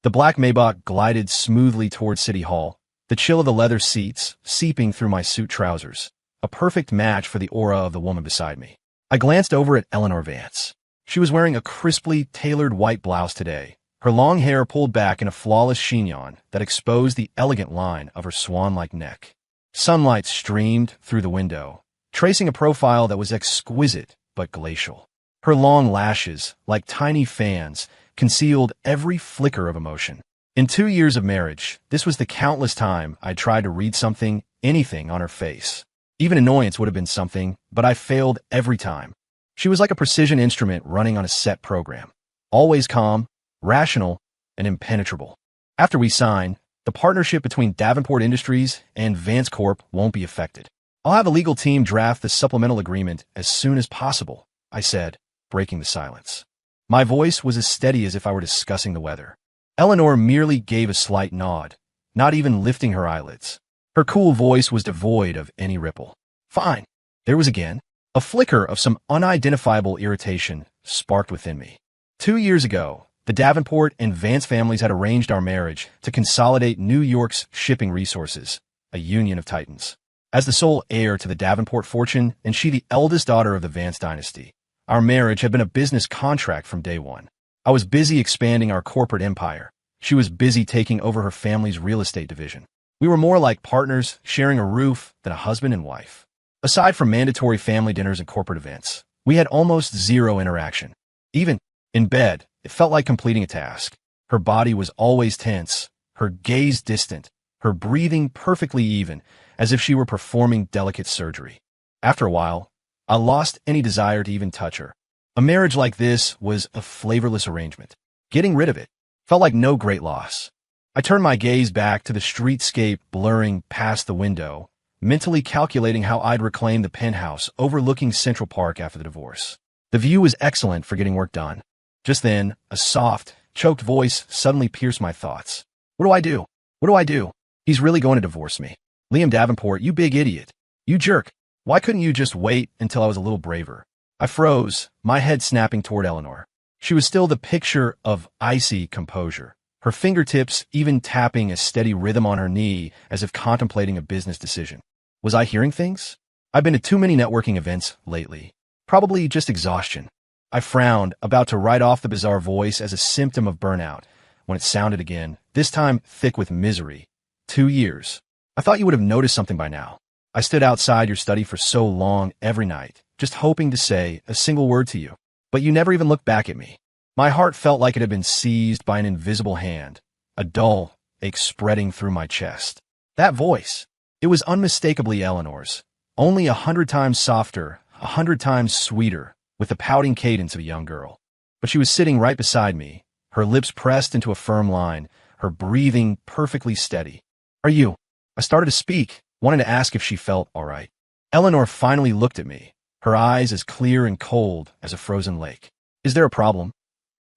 The black Maybach glided smoothly toward City Hall, the chill of the leather seats seeping through my suit trousers, a perfect match for the aura of the woman beside me. I glanced over at Eleanor Vance. She was wearing a crisply tailored white blouse today, her long hair pulled back in a flawless chignon that exposed the elegant line of her swan-like neck. Sunlight streamed through the window, tracing a profile that was exquisite but glacial. Her long lashes, like tiny fans, concealed every flicker of emotion. In 2 years of marriage, this was the countless time I tried to read something, anything on her face. Even annoyance would have been something, but I failed every time. She was like a precision instrument running on a set program. Always calm, rational, and impenetrable. After we sign, the partnership between Davenport Industries and Vance Corp won't be affected. I'll have a legal team draft the supplemental agreement as soon as possible, I said, breaking the silence. My voice was as steady as if I were discussing the weather. Eleanor merely gave a slight nod, not even lifting her eyelids. Her cool voice was devoid of any ripple. Fine. There was again a flicker of some unidentifiable irritation sparked within me. 2 years ago, the Davenport and Vance families had arranged our marriage to consolidate New York's shipping resources, a union of titans. As the sole heir to the Davenport fortune and she the eldest daughter of the Vance dynasty, our marriage had been a business contract from day one. I was busy expanding our corporate empire. She was busy taking over her family's real estate division. We were more like partners sharing a roof than a husband and wife. Aside from mandatory family dinners and corporate events, we had almost zero interaction. Even in bed, it felt like completing a task. Her body was always tense, her gaze distant, her breathing perfectly even, as if she were performing delicate surgery. After a while, I lost any desire to even touch her. A marriage like this was a flavorless arrangement. Getting rid of it felt like no great loss. I turned my gaze back to the streetscape blurring past the window, mentally calculating how I'd reclaim the penthouse overlooking Central Park after the divorce. The view was excellent for getting work done. Just then, a soft, choked voice suddenly pierced my thoughts. What do I do? What do I do? He's really going to divorce me. Liam Davenport, you big idiot. You jerk. Why couldn't you just wait until I was a little braver? I froze, my head snapping toward Eleanor. She was still the picture of icy composure, her fingertips even tapping a steady rhythm on her knee as if contemplating a business decision. Was I hearing things? I've been to too many networking events lately. Probably just exhaustion. I frowned, about to write off the bizarre voice as a symptom of burnout, when it sounded again, this time thick with misery. 2 years. I thought you would have noticed something by now. I stood outside your study for so long every night, just hoping to say a single word to you. But you never even looked back at me. My heart felt like it had been seized by an invisible hand, a dull ache spreading through my chest. That voice, it was unmistakably Eleanor's, only 100 times softer, 100 times sweeter, with the pouting cadence of a young girl. But she was sitting right beside me, her lips pressed into a firm line, her breathing perfectly steady. Are you? I started to speak, wanting to ask if she felt all right. Eleanor finally looked at me, her eyes as clear and cold as a frozen lake. Is there a problem?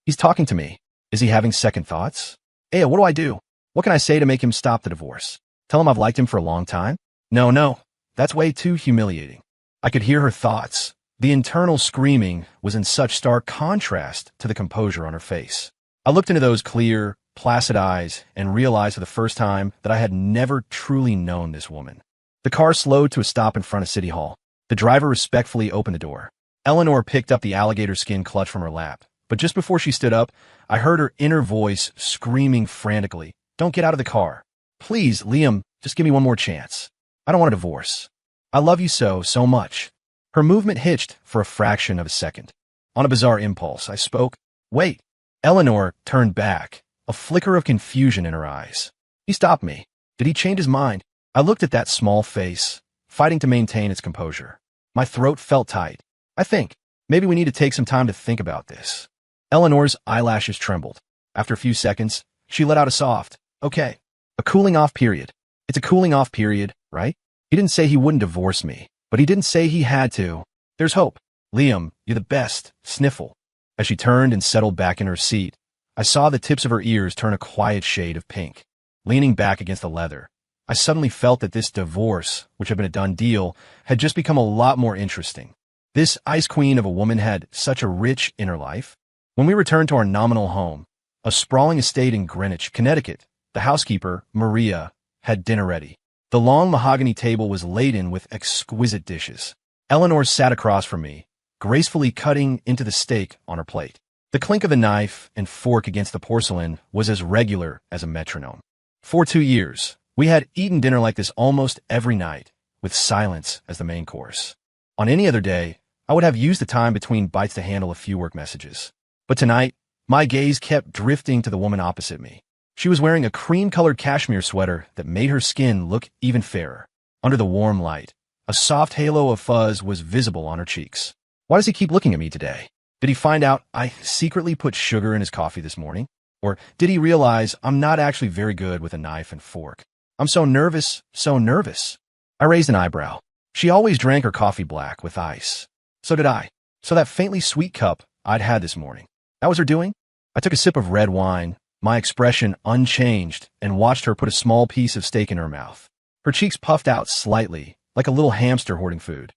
He's talking to me. Is he having second thoughts? Aya, what do I do? What can I say to make him stop the divorce? Tell him I've liked him for a long time? No, that's way too humiliating. I could hear her thoughts. The internal screaming was in such stark contrast to the composure on her face. I looked into those clear, placid eyes and realized for the first time that I had never truly known this woman. The car slowed to a stop in front of City Hall. The driver respectfully opened the door. Eleanor picked up the alligator skin clutch from her lap, but just before she stood up, I heard her inner voice screaming frantically, "Don't get out of the car. Please, Liam, just give me one more chance. I don't want a divorce. I love you so much." Her movement hitched for a fraction of a second. On a bizarre impulse, I spoke. "Wait." Eleanor turned back, a flicker of confusion in her eyes. He stopped me. Did he change his mind? I looked at that small face, fighting to maintain its composure. My throat felt tight. I think, maybe we need to take some time to think about this. Eleanor's eyelashes trembled. After a few seconds, she let out a soft, "Okay." A cooling off period. It's a cooling off period, right? He didn't say he wouldn't divorce me, but he didn't say he had to. There's hope. Liam, you're the best. Sniffle. As she turned and settled back in her seat, I saw the tips of her ears turn a quiet shade of pink. Leaning back against the leather, I suddenly felt that this divorce, which had been a done deal, had just become a lot more interesting. This ice queen of a woman had such a rich inner life. When we returned to our nominal home, a sprawling estate in Greenwich, Connecticut. The housekeeper, Maria, had dinner ready. The long mahogany table was laden with exquisite dishes. Eleanor sat across from me, gracefully cutting into the steak on her plate. The clink of the knife and fork against the porcelain was as regular as a metronome. For 2 years, we had eaten dinner like this almost every night, with silence as the main course. On any other day, I would have used the time between bites to handle a few work messages. But tonight, my gaze kept drifting to the woman opposite me. She was wearing a cream-colored cashmere sweater that made her skin look even fairer. Under the warm light, a soft halo of fuzz was visible on her cheeks. Why does he keep looking at me today? Did he find out I secretly put sugar in his coffee this morning? Or did he realize I'm not actually very good with a knife and fork? I'm so nervous, so nervous. I raised an eyebrow. She always drank her coffee black with ice. So did I. So that faintly sweet cup I'd had this morning. That was her doing? I took a sip of red wine, my expression unchanged, and watched her put a small piece of steak in her mouth. Her cheeks puffed out slightly, like a little hamster hoarding food.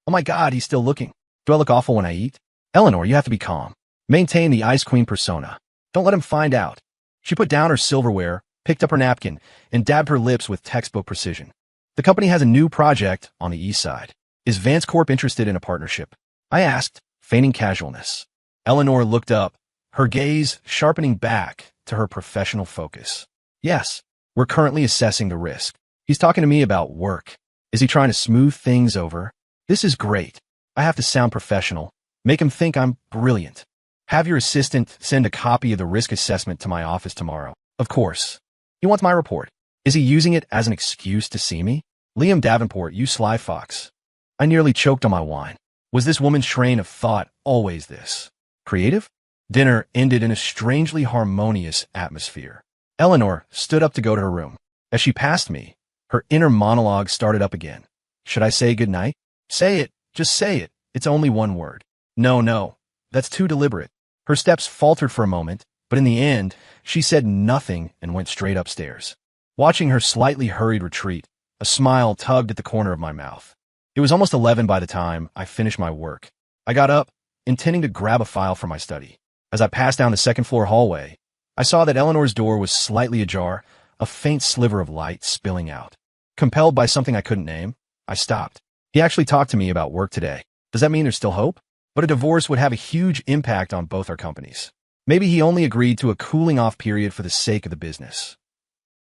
Oh my God, he's still looking. Do I look awful when I eat? Eleanor, you have to be calm. Maintain the ice queen persona. Don't let him find out. She put down her silverware, picked up her napkin, and dabbed her lips with textbook precision. The company has a new project on the east side. Is Vance Corp interested in a partnership? I asked, feigning casualness. Eleanor looked up, her gaze sharpening back to her professional focus. Yes, we're currently assessing the risk. He's talking to me about work. Is he trying to smooth things over? This is great. I have to sound professional. Make him think I'm brilliant. Have your assistant send a copy of the risk assessment to my office tomorrow. Of course. He wants my report. Is he using it as an excuse to see me? Liam Davenport, you sly fox. I nearly choked on my wine. Was this woman's train of thought always this? Creative? Dinner ended in a strangely harmonious atmosphere. Eleanor stood up to go to her room. As she passed me, her inner monologue started up again. Should I say goodnight? Say it. Just say it. It's only one word. No, that's too deliberate. Her steps faltered for a moment, but in the end, she said nothing and went straight upstairs. Watching her slightly hurried retreat, a smile tugged at the corner of my mouth. It was almost 11 by the time I finished my work. I got up, intending to grab a file from my study. As I passed down the second-floor hallway, I saw that Eleanor's door was slightly ajar, a faint sliver of light spilling out. Compelled by something I couldn't name, I stopped. He actually talked to me about work today. Does that mean there's still hope? But a divorce would have a huge impact on both our companies. Maybe he only agreed to a cooling-off period for the sake of the business.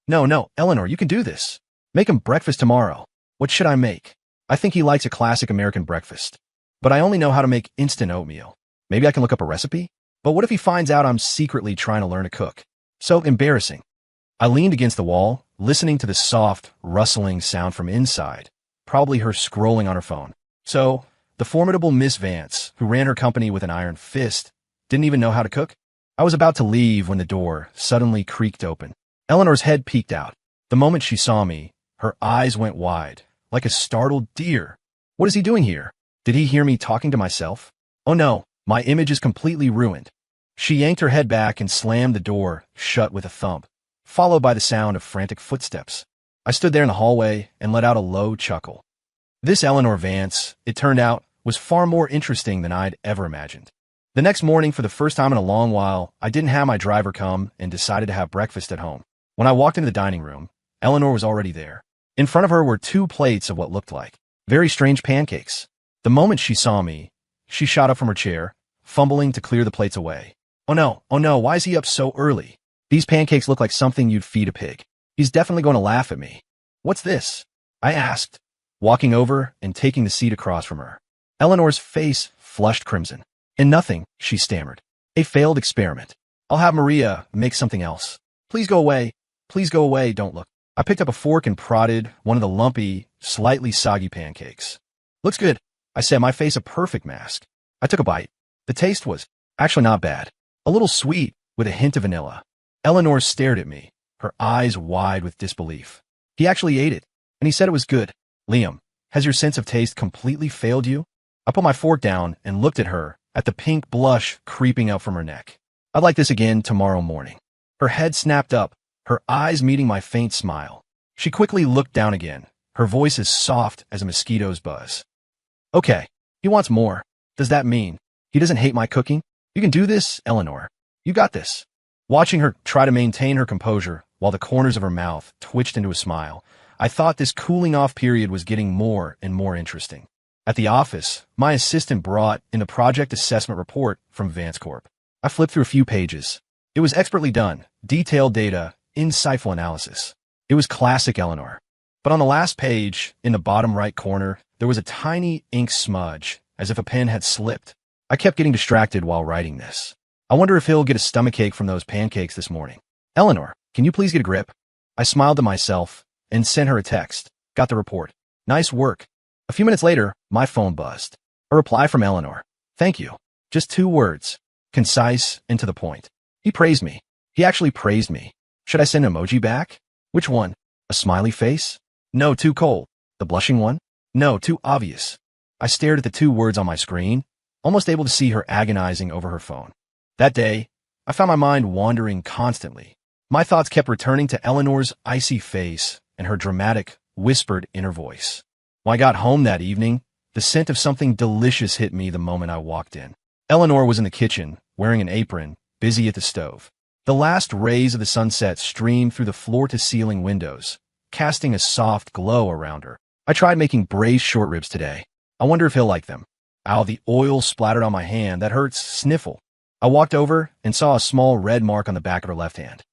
No, Eleanor, you can do this. Make him breakfast tomorrow. What should I make? I think he likes a classic American breakfast. But I only know how to make instant oatmeal. Maybe I can look up a recipe? But what if he finds out I'm secretly trying to learn to cook? So embarrassing. I leaned against the wall, listening to the soft, rustling sound from inside, probably her scrolling on her phone. So, the formidable Miss Vance, who ran her company with an iron fist, didn't even know how to cook? I was about to leave when the door suddenly creaked open. Eleanor's head peeked out. The moment she saw me, her eyes went wide, like a startled deer. What is he doing here? Did he hear me talking to myself? Oh no, my image is completely ruined. She yanked her head back and slammed the door shut with a thump, followed by the sound of frantic footsteps. I stood there in the hallway and let out a low chuckle. This Eleanor Vance, it turned out, was far more interesting than I'd ever imagined. The next morning, for the first time in a long while, I didn't have my driver come and decided to have breakfast at home. When I walked into the dining room, Eleanor was already there. In front of her were 2 plates of what looked like very strange pancakes. The moment she saw me, she shot up from her chair, fumbling to clear the plates away. Oh no, why is he up so early? These pancakes look like something you'd feed a pig. He's definitely going to laugh at me. What's this? I asked, walking over and taking the seat across from her. Eleanor's face flushed crimson. And nothing, she stammered. A failed experiment. I'll have Maria make something else. Please go away. Please go away, don't look. I picked up a fork and prodded one of the lumpy, slightly soggy pancakes. Looks good, I said, my face a perfect mask. I took a bite. The taste was actually not bad. A little sweet, with a hint of vanilla. Eleanor stared at me, her eyes wide with disbelief. He actually ate it, and he said it was good. Liam, has your sense of taste completely failed you? I put my fork down and looked at her, at the pink blush creeping out from her neck. I'd like this again tomorrow morning. Her head snapped up, her eyes meeting my faint smile. She quickly looked down again, her voice as soft as a mosquito's buzz. Okay, he wants more. Does that mean he doesn't hate my cooking? You can do this, Eleanor. You got this. Watching her try to maintain her composure while the corners of her mouth twitched into a smile, I thought this cooling-off period was getting more and more interesting. At the office, my assistant brought in the project assessment report from Vance Corp. I flipped through a few pages. It was expertly done, detailed data, insightful analysis. It was classic Eleanor. But on the last page, in the bottom right corner, there was a tiny ink smudge, as if a pen had slipped. I kept getting distracted while writing this. I wonder if he'll get a stomachache from those pancakes this morning. Eleanor, can you please get a grip? I smiled to myself and sent her a text. Got the report. Nice work. A few minutes later, my phone buzzed. A reply from Eleanor. Thank you. Just 2 words. Concise and to the point. He praised me. He actually praised me. Should I send an emoji back? Which one? A smiley face? No, too cold. The blushing one? No, too obvious. I stared at the 2 words on my screen, almost able to see her agonizing over her phone. That day, I found my mind wandering constantly. My thoughts kept returning to Eleanor's icy face and her dramatic, whispered inner voice. When I got home that evening, the scent of something delicious hit me the moment I walked in. Eleanor was in the kitchen, wearing an apron, busy at the stove. The last rays of the sunset streamed through the floor-to-ceiling windows, casting a soft glow around her. I tried making braised short ribs today. I wonder if he'll like them. Ow, the oil splattered on my hand. That hurts. Sniffle. I walked over and saw a small red mark on the back of her left hand.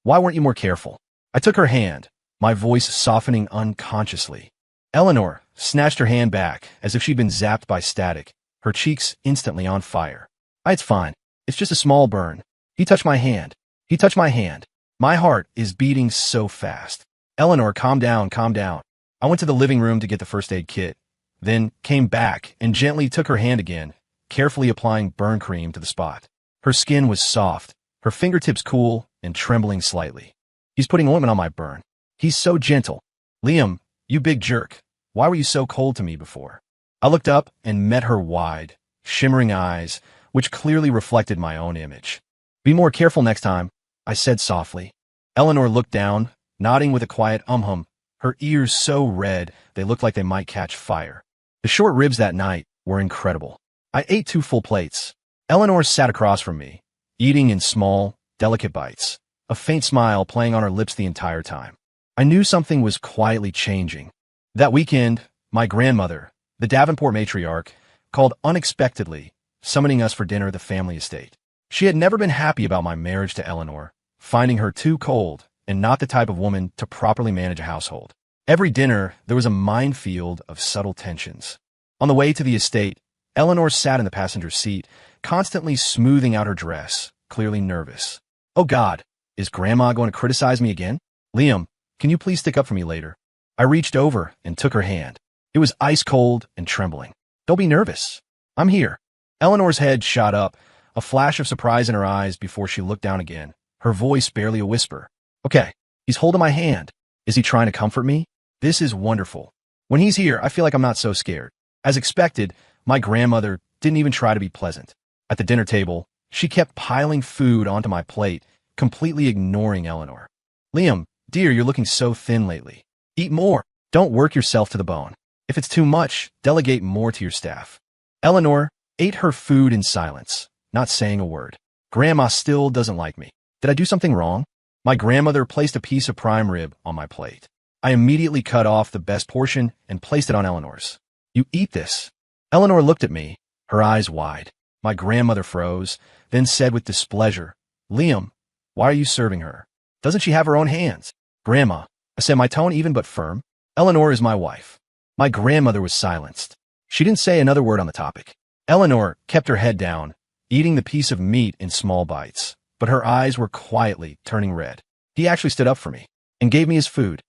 Why weren't you more careful? I took her hand, my voice softening unconsciously. Eleanor snatched her hand back as if she'd been zapped by static, her cheeks instantly on fire. It's fine. It's just a small burn. He touched my hand. He touched my hand. My heart is beating so fast. Eleanor, calm down, calm down. I went to the living room to get the first aid kit, then came back and gently took her hand again, carefully applying burn cream to the spot. Her skin was soft, her fingertips cool and trembling slightly. He's putting ointment on my burn. He's so gentle. Liam, you big jerk. Why were you so cold to me before? I looked up and met her wide, shimmering eyes, which clearly reflected my own image. Be more careful next time, I said softly. Eleanor looked down, nodding with a quiet hum, her ears so red they looked like they might catch fire. The short ribs that night were incredible. I ate 2 full plates. Eleanor sat across from me, eating in small, delicate bites, a faint smile playing on her lips the entire time. I knew something was quietly changing. That weekend, my grandmother, the Davenport matriarch, called unexpectedly, summoning us for dinner at the family estate. She had never been happy about my marriage to Eleanor, finding her too cold and not the type of woman to properly manage a household. Every dinner, there was a minefield of subtle tensions. On the way to the estate, Eleanor sat in the passenger seat, constantly smoothing out her dress, clearly nervous. Oh God, is Grandma going to criticize me again? Liam, can you please stick up for me later? I reached over and took her hand. It was ice cold and trembling. Don't be nervous. I'm here. Eleanor's head shot up, a flash of surprise in her eyes before she looked down again, her voice barely a whisper. Okay, he's holding my hand. Is he trying to comfort me? This is wonderful. When he's here, I feel like I'm not so scared. As expected, my grandmother didn't even try to be pleasant. At the dinner table, she kept piling food onto my plate, completely ignoring Eleanor. Liam, dear, you're looking so thin lately. Eat more. Don't work yourself to the bone. If it's too much, delegate more to your staff. Eleanor ate her food in silence, not saying a word. Grandma still doesn't like me. Did I do something wrong? My grandmother placed a piece of prime rib on my plate. I immediately cut off the best portion and placed it on Eleanor's. You eat this. Eleanor looked at me, her eyes wide. My grandmother froze, then said with displeasure, Liam, why are you serving her? Doesn't she have her own hands? Grandma, I said, my tone even but firm. Eleanor is my wife. My grandmother was silenced. She didn't say another word on the topic. Eleanor kept her head down, eating the piece of meat in small bites, but her eyes were quietly turning red. He actually stood up for me and gave me his food.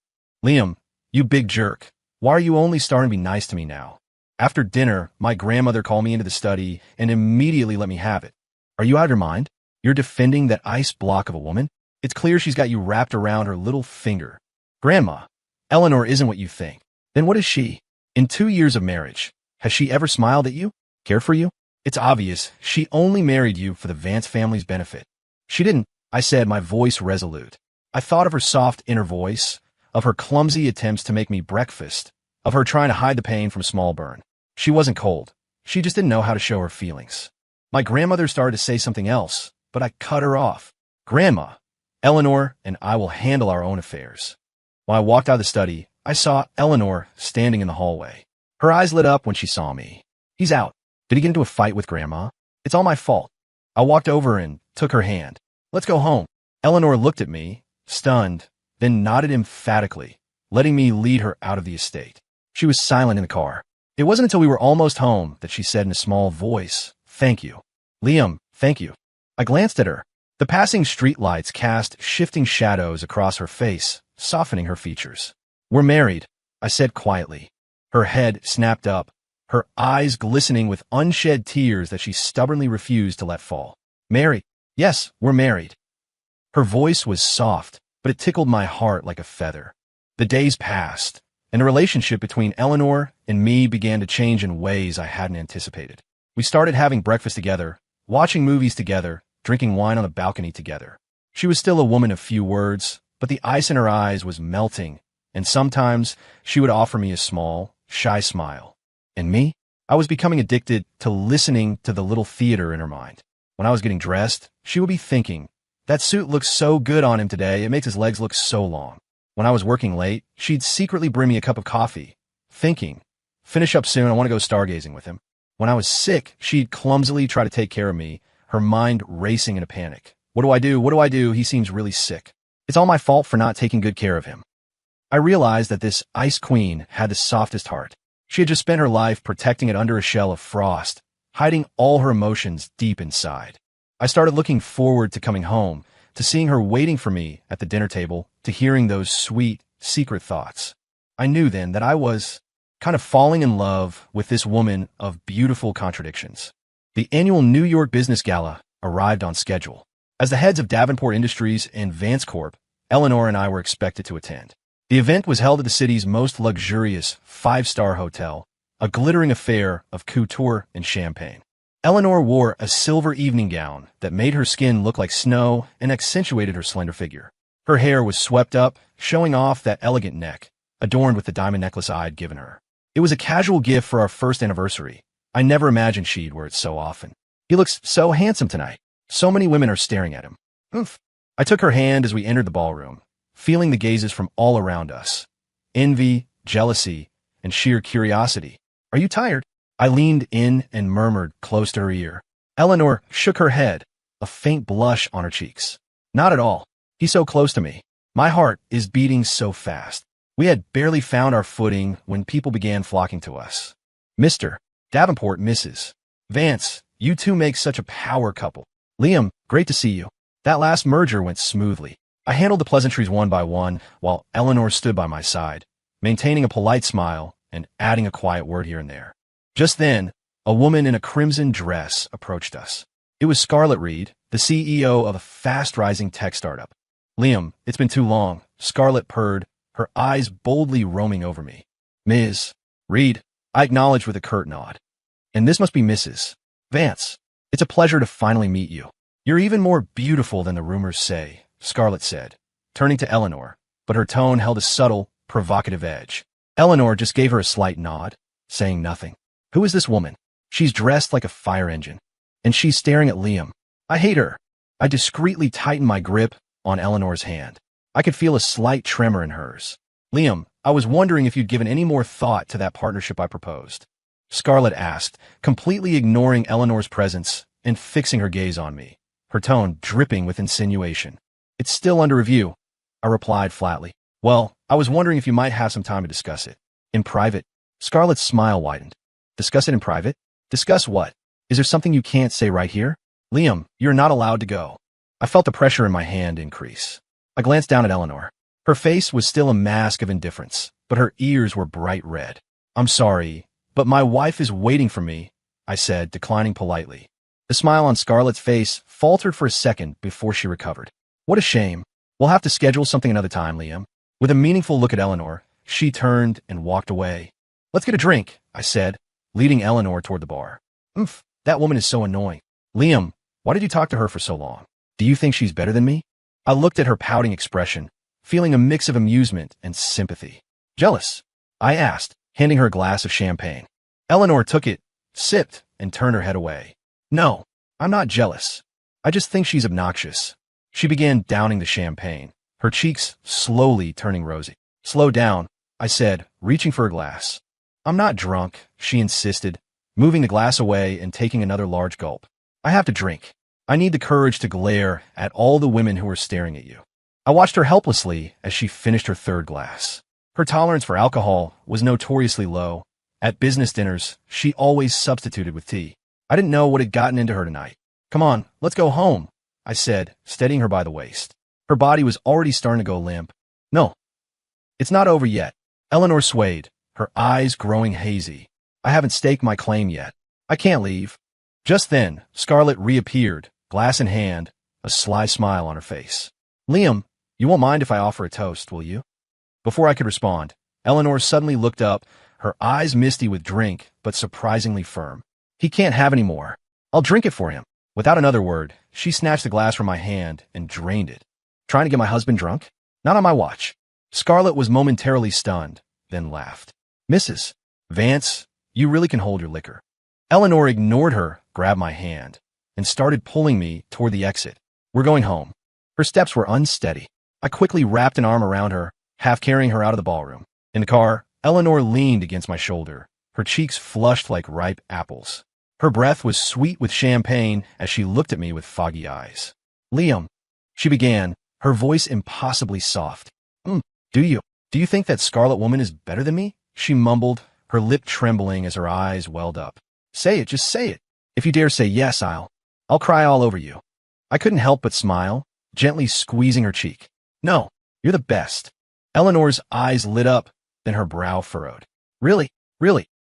Liam, you big jerk. Why are you only starting to be nice to me now? After dinner, my grandmother called me into the study and immediately let me have it. Are you out of your mind? You're defending that ice block of a woman? It's clear she's got you wrapped around her little finger. Grandma, Eleanor isn't what you think. Then what is she? In 2 years of marriage, has she ever smiled at you? Cared for you? It's obvious she only married you for the Vance family's benefit. She didn't, I said, my voice resolute. I thought of her soft inner voice, of her clumsy attempts to make me breakfast, of her trying to hide the pain from small burn. She wasn't cold. She just didn't know how to show her feelings. My grandmother started to say something else, but I cut her off. Grandma, Eleanor and I will handle our own affairs. When I walked out of the study, I saw Eleanor standing in the hallway. Her eyes lit up when she saw me. He's out. Did he get into a fight with Grandma? It's all my fault. I walked over and took her hand. Let's go home. Eleanor looked at me, stunned, then nodded emphatically, letting me lead her out of the estate. She was silent in the car. It wasn't until we were almost home that she said in a small voice, "Thank you." "Liam, thank you." I glanced at her. The passing streetlights cast shifting shadows across her face, softening her features. "We're married," I said quietly. Her head snapped up, her eyes glistening with unshed tears that she stubbornly refused to let fall. "Married? Yes, we're married." Her voice was soft, but it tickled my heart like a feather. The days passed, and the relationship between Eleanor and me began to change in ways I hadn't anticipated. We started having breakfast together, watching movies together, drinking wine on the balcony together. She was still a woman of few words, but the ice in her eyes was melting, and sometimes she would offer me a small, shy smile. And me? I was becoming addicted to listening to the little theater in her mind. When I was getting dressed, she would be thinking, "That suit looks so good on him today, it makes his legs look so long." When I was working late, she'd secretly bring me a cup of coffee, thinking, "Finish up soon, I want to go stargazing with him." When I was sick, she'd clumsily try to take care of me, her mind racing in a panic. What do I do? What do I do? He seems really sick. It's all my fault for not taking good care of him. I realized that this ice queen had the softest heart. She had just spent her life protecting it under a shell of frost, hiding all her emotions deep inside. I started looking forward to coming home, to seeing her waiting for me at the dinner table, to hearing those sweet, secret thoughts. I knew then that I was kind of falling in love with this woman of beautiful contradictions. The annual New York Business Gala arrived on schedule. As the heads of Davenport Industries and Vance Corp, Eleanor and I were expected to attend. The event was held at the city's most luxurious five-star hotel, a glittering affair of couture and champagne. Eleanor wore a silver evening gown that made her skin look like snow and accentuated her slender figure. Her hair was swept up, showing off that elegant neck, adorned with the diamond necklace I'd given her. It was a casual gift for our first anniversary. I never imagined she'd wear it so often. "He looks so handsome tonight. So many women are staring at him." Oof. I took her hand as we entered the ballroom, feeling the gazes from all around us. Envy, jealousy, and sheer curiosity. "Are you tired?" I leaned in and murmured close to her ear. Eleanor shook her head, a faint blush on her cheeks. "Not at all. He's so close to me. My heart is beating so fast." We had barely found our footing when people began flocking to us. "Mr. Davenport, Mrs. Vance, you two make such a power couple. Liam, great to see you." That last merger went smoothly. I handled the pleasantries one by one while Eleanor stood by my side, maintaining a polite smile and adding a quiet word here and there. Just then, a woman in a crimson dress approached us. It was Scarlett Reed, the CEO of a fast-rising tech startup. "Liam, it's been too long," Scarlett purred, her eyes boldly roaming over me. "Ms. Reed," I acknowledged with a curt nod. "And this must be Mrs. Vance. It's a pleasure to finally meet you. You're even more beautiful than the rumors say," Scarlett said, turning to Eleanor, but her tone held a subtle, provocative edge. Eleanor just gave her a slight nod, saying nothing. Who is this woman? She's dressed like a fire engine, and she's staring at Liam. I hate her. I discreetly tightened my grip on Eleanor's hand. I could feel a slight tremor in hers. "Liam, I was wondering if you'd given any more thought to that partnership I proposed," Scarlett asked, completely ignoring Eleanor's presence and fixing her gaze on me, her tone dripping with insinuation. "It's still under review," I replied flatly. "Well, I was wondering if you might have some time to discuss it. In private." Scarlett's smile widened. "Discuss it in private? Discuss what? Is there something you can't say right here?" "Liam, you're not allowed to go." I felt the pressure in my hand increase. I glanced down at Eleanor. Her face was still a mask of indifference, but her ears were bright red. "I'm sorry, but my wife is waiting for me," I said, declining politely. The smile on Scarlett's face faltered for a second before she recovered. "What a shame. We'll have to schedule something another time, Liam." With a meaningful look at Eleanor, she turned and walked away. "Let's get a drink," I said, leading Eleanor toward the bar. "Oof, that woman is so annoying." "Liam, why did you talk to her for so long? Do you think she's better than me?" I looked at her pouting expression, feeling a mix of amusement and sympathy. "Jealous?" I asked, handing her a glass of champagne. Eleanor took it, sipped, and turned her head away. "No, I'm not jealous. I just think she's obnoxious. She began downing the champagne, her cheeks slowly turning rosy. Slow down, I said, reaching for a glass. I'm not drunk, she insisted, moving the glass away and taking another large gulp. I have to drink. I need the courage to glare at all the women who are staring at you. I watched her helplessly as she finished her third glass. Her tolerance for alcohol was notoriously low. At business dinners, she always substituted with tea. I didn't know what had gotten into her tonight. Come on, let's go home, I said, steadying her by the waist. Her body was already starting to go limp. No, it's not over yet. Eleanor swayed, her eyes growing hazy. I haven't staked my claim yet. I can't leave. Just then, Scarlett reappeared, glass in hand, a sly smile on her face. Liam, you won't mind if I offer a toast, will you? Before I could respond, Eleanor suddenly looked up, her eyes misty with drink, but surprisingly firm. He can't have any more. I'll drink it for him. Without another word, she snatched the glass from my hand and drained it. Trying to get my husband drunk? Not on my watch. Scarlett was momentarily stunned, then laughed. Mrs. Vance, you really can hold your liquor. Eleanor ignored her, grabbed my hand, and started pulling me toward the exit. We're going home. Her steps were unsteady. I quickly wrapped an arm around her, half carrying her out of the ballroom. In the car, Eleanor leaned against my shoulder, her cheeks flushed like ripe apples. Her breath was sweet with champagne as she looked at me with foggy eyes. Liam, she began, her voice impossibly soft. Do you think that Scarlet Woman is better than me? She mumbled, her lip trembling as her eyes welled up. Say it, just say it. If you dare say yes, I'll cry all over you. I couldn't help but smile, gently squeezing her cheek. No, you're the best. Eleanor's eyes lit up, then her brow furrowed. Really?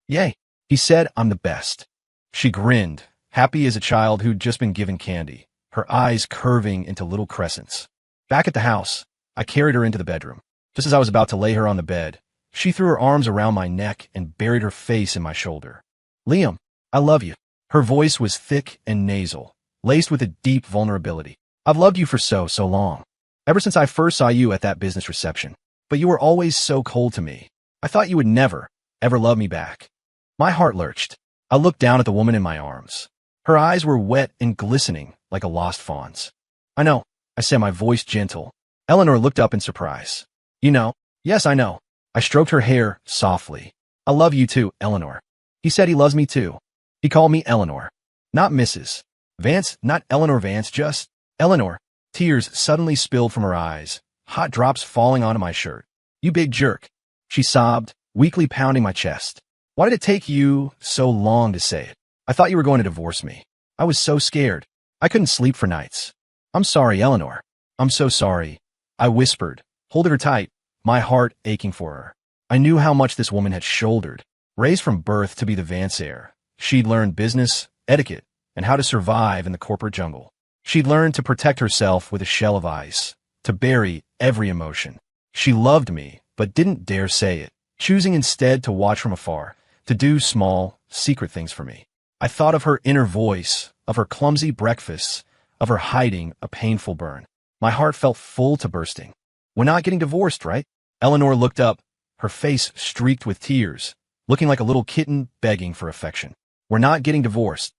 Yay. He said I'm the best. She grinned, happy as a child who'd just been given candy, her eyes curving into little crescents. Back at the house, I carried her into the bedroom. Just as I was about to lay her on the bed, she threw her arms around my neck and buried her face in my shoulder. Liam, I love you. Her voice was thick and nasal, laced with a deep vulnerability. I've loved you for so long. Ever since I first saw you at that business reception. But you were always so cold to me. I thought you would never, ever love me back. My heart lurched. I looked down at the woman in my arms. Her eyes were wet and glistening like a lost fawn's. I know, I said, my voice gentle. Eleanor looked up in surprise. You know? Yes, I know. I stroked her hair softly. I love you too, Eleanor. He said he loves me too. He called me Eleanor. Not Mrs. Vance, not Eleanor Vance, just Eleanor. Tears suddenly spilled from her eyes, hot drops falling onto my shirt. You big jerk. She sobbed, weakly pounding my chest. Why did it take you so long to say it? I thought you were going to divorce me. I was so scared. I couldn't sleep for nights. I'm sorry, Eleanor. I'm so sorry. I whispered, holding her tight, my heart aching for her. I knew how much this woman had shouldered. Raised from birth to be the Vance heir, she'd learned business, etiquette, and how to survive in the corporate jungle. She'd learned to protect herself with a shell of ice, to bury every emotion. She loved me, but didn't dare say it, choosing instead to watch from afar, to do small, secret things for me. I thought of her inner voice, of her clumsy breakfasts, of her hiding a painful burn. My heart felt full to bursting. We're not getting divorced, right? Eleanor looked up, her face streaked with tears, looking like a little kitten begging for affection. We're not getting divorced.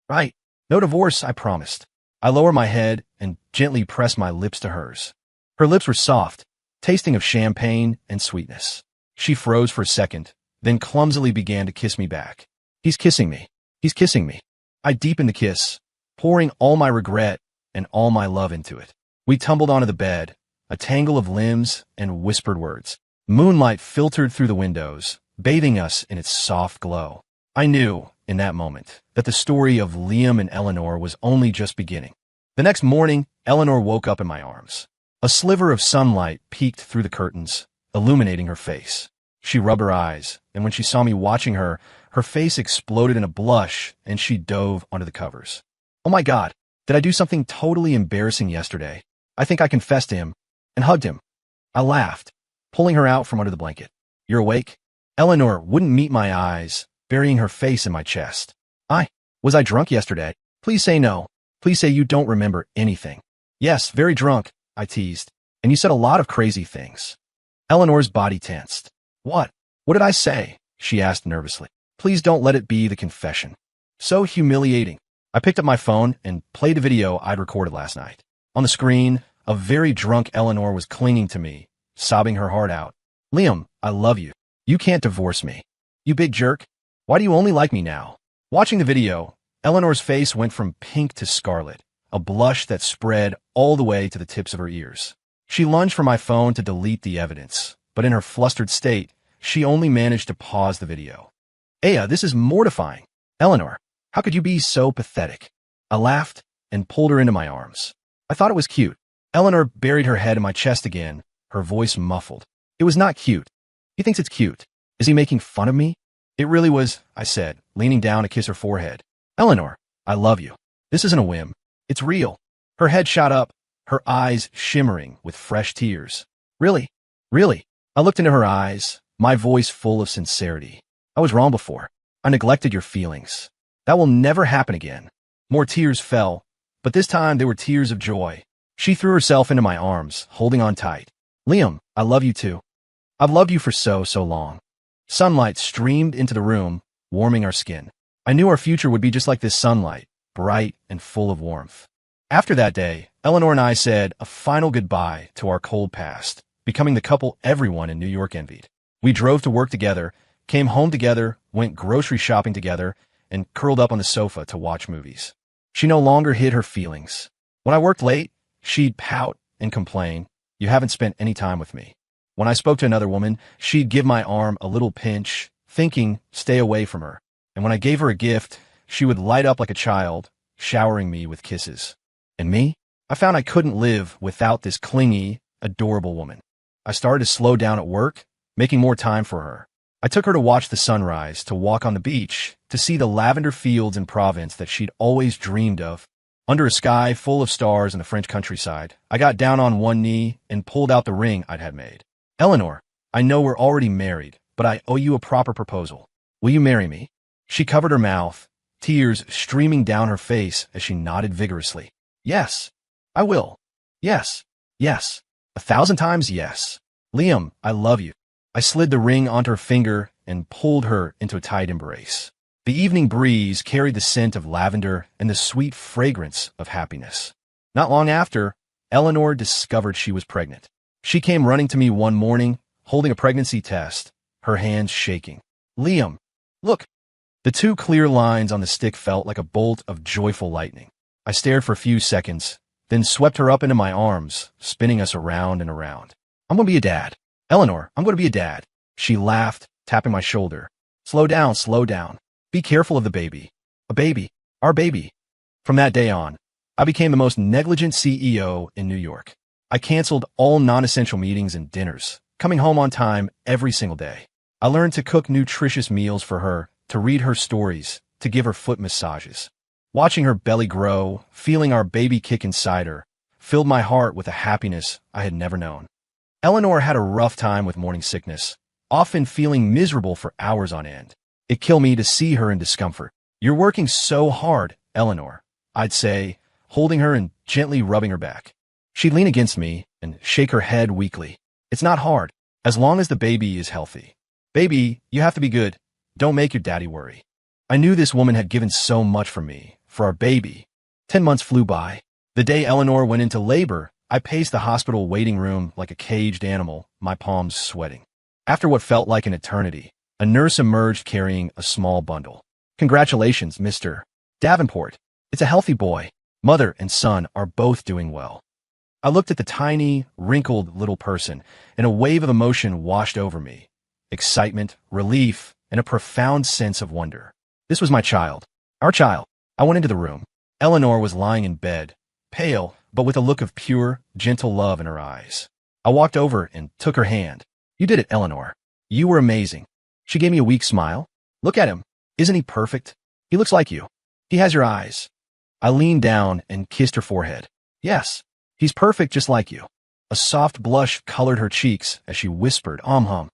Right. No divorce, I promised. I lowered my head and gently pressed my lips to hers. Her lips were soft, tasting of champagne and sweetness. She froze for a second, then clumsily began to kiss me back. He's kissing me. He's kissing me. I deepened the kiss, pouring all my regret and all my love into it. We tumbled onto the bed, a tangle of limbs and whispered words. Moonlight filtered through the windows, bathing us in its soft glow. I knew, in that moment, that the story of Liam and Eleanor was only just beginning. The next morning, Eleanor woke up in my arms. A sliver of sunlight peeked through the curtains, illuminating her face. She rubbed her eyes, and when she saw me watching her, her face exploded in a blush, and she dove under the covers. Oh my God, did I do something totally embarrassing yesterday? I think I confessed to him and hugged him. I laughed, pulling her out from under the blanket. You're awake? Eleanor wouldn't meet my eyes, burying her face in my chest. Was I drunk yesterday? Please say no. Please say you don't remember anything. Yes, very drunk, I teased, and you said a lot of crazy things. Eleanor's body tensed. What? What did I say? She asked nervously. Please don't let it be the confession. So humiliating. I picked up my phone and played a video I'd recorded last night. On the screen, a very drunk Eleanor was clinging to me, sobbing her heart out. Liam, I love you. You can't divorce me. You big jerk. Why do you only like me now? Watching the video, Eleanor's face went from pink to scarlet, a blush that spread all the way to the tips of her ears. She lunged for my phone to delete the evidence, but in her flustered state, she only managed to pause the video. Aya, this is mortifying. Eleanor, how could you be so pathetic? I laughed and pulled her into my arms. I thought it was cute. Eleanor buried her head in my chest again, her voice muffled. It was not cute. He thinks it's cute. Is he making fun of me? It really was, I said, leaning down to kiss her forehead. Eleanor, I love you. This isn't a whim. It's real. Her head shot up, her eyes shimmering with fresh tears. Really? Really? I looked into her eyes, my voice full of sincerity. I was wrong before. I neglected your feelings. That will never happen again. More tears fell, but this time they were tears of joy. She threw herself into my arms, holding on tight. Liam, I love you too. I've loved you for so long. Sunlight streamed into the room, warming our skin. I knew our future would be just like this sunlight, bright and full of warmth. After that day, Eleanor and I said a final goodbye to our cold past, becoming the couple everyone in New York envied. We drove to work together, came home together, went grocery shopping together, and curled up on the sofa to watch movies. She no longer hid her feelings. When I worked late, she'd pout and complain, "You haven't spent any time with me." When I spoke to another woman, she'd give my arm a little pinch, thinking, stay away from her. And when I gave her a gift, she would light up like a child, showering me with kisses. And me? I found I couldn't live without this clingy, adorable woman. I started to slow down at work, making more time for her. I took her to watch the sunrise, to walk on the beach, to see the lavender fields in Provence that she'd always dreamed of. Under a sky full of stars in the French countryside, I got down on one knee and pulled out the ring I'd had made. Eleanor, I know we're already married, but I owe you a proper proposal. Will you marry me? She covered her mouth, tears streaming down her face as she nodded vigorously. Yes, I will. Yes, yes, 1,000 times yes. Liam, I love you. I slid the ring onto her finger and pulled her into a tight embrace. The evening breeze carried the scent of lavender and the sweet fragrance of happiness. Not long after, Eleanor discovered she was pregnant. She came running to me one morning, holding a pregnancy test, her hands shaking. Liam, look. The two clear lines on the stick felt like a bolt of joyful lightning. I stared for a few seconds, then swept her up into my arms, spinning us around and around. I'm going to be a dad. Eleanor, I'm going to be a dad. She laughed, tapping my shoulder. Slow down, slow down. Be careful of the baby. A baby. Our baby. From that day on, I became the most negligent CEO in New York. I canceled all non-essential meetings and dinners, coming home on time every single day. I learned to cook nutritious meals for her, to read her stories, to give her foot massages. Watching her belly grow, feeling our baby kick inside her, filled my heart with a happiness I had never known. Eleanor had a rough time with morning sickness, often feeling miserable for hours on end. It killed me to see her in discomfort. You're working so hard, Eleanor, I'd say, holding her and gently rubbing her back. She'd lean against me and shake her head weakly. It's not hard, as long as the baby is healthy. Baby, you have to be good. Don't make your daddy worry. I knew this woman had given so much for me, for our baby. 10 months flew by. The day Eleanor went into labor, I paced the hospital waiting room like a caged animal, my palms sweating. After what felt like an eternity, a nurse emerged carrying a small bundle. Congratulations, Mr. Davenport. It's a healthy boy. Mother and son are both doing well. I looked at the tiny, wrinkled little person, and a wave of emotion washed over me. Excitement, relief, and a profound sense of wonder. This was my child. Our child. I went into the room. Eleanor was lying in bed, pale, but with a look of pure, gentle love in her eyes. I walked over and took her hand. You did it, Eleanor. You were amazing. She gave me a weak smile. Look at him. Isn't he perfect? He looks like you. He has your eyes. I leaned down and kissed her forehead. Yes, he's perfect just like you. A soft blush colored her cheeks as she whispered, hum.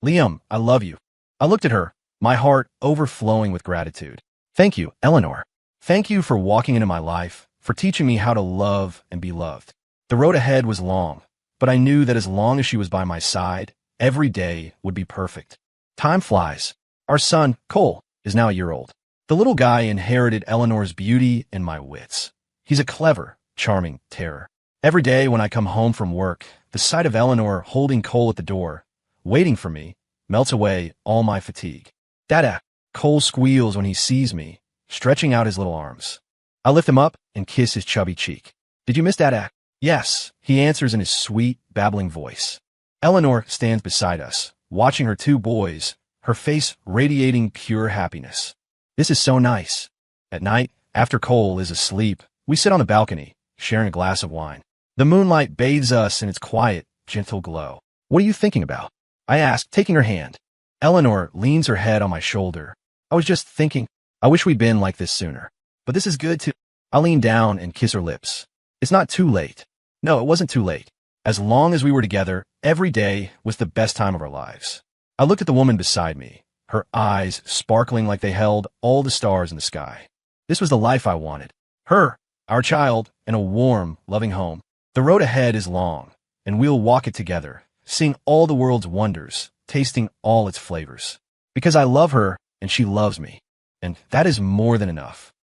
Liam, I love you. I looked at her, my heart overflowing with gratitude. Thank you, Eleanor. Thank you for walking into my life, for teaching me how to love and be loved. The road ahead was long, but I knew that as long as she was by my side, every day would be perfect. Time flies. Our son, Cole, is now a year old. The little guy inherited Eleanor's beauty and my wits. He's a clever, charming terror. Every day when I come home from work, the sight of Eleanor holding Cole at the door, waiting for me, melts away all my fatigue. Dada! Cole squeals when he sees me, stretching out his little arms. I lift him up and kiss his chubby cheek. Did you miss Dada? Yes, he answers in his sweet, babbling voice. Eleanor stands beside us, watching her two boys, her face radiating pure happiness. This is so nice. At night, after Cole is asleep, we sit on the balcony, sharing a glass of wine. The moonlight bathes us in its quiet, gentle glow. What are you thinking about? I ask, taking her hand. Eleanor leans her head on my shoulder. I was just thinking, I wish we'd been like this sooner. But this is good too. I lean down and kiss her lips. It's not too late. No, it wasn't too late. As long as we were together, every day was the best time of our lives. I looked at the woman beside me, her eyes sparkling like they held all the stars in the sky. This was the life I wanted. Her, our child, and a warm, loving home. The road ahead is long, and we'll walk it together, seeing all the world's wonders, tasting all its flavors. Because I love her, and she loves me. And that is more than enough.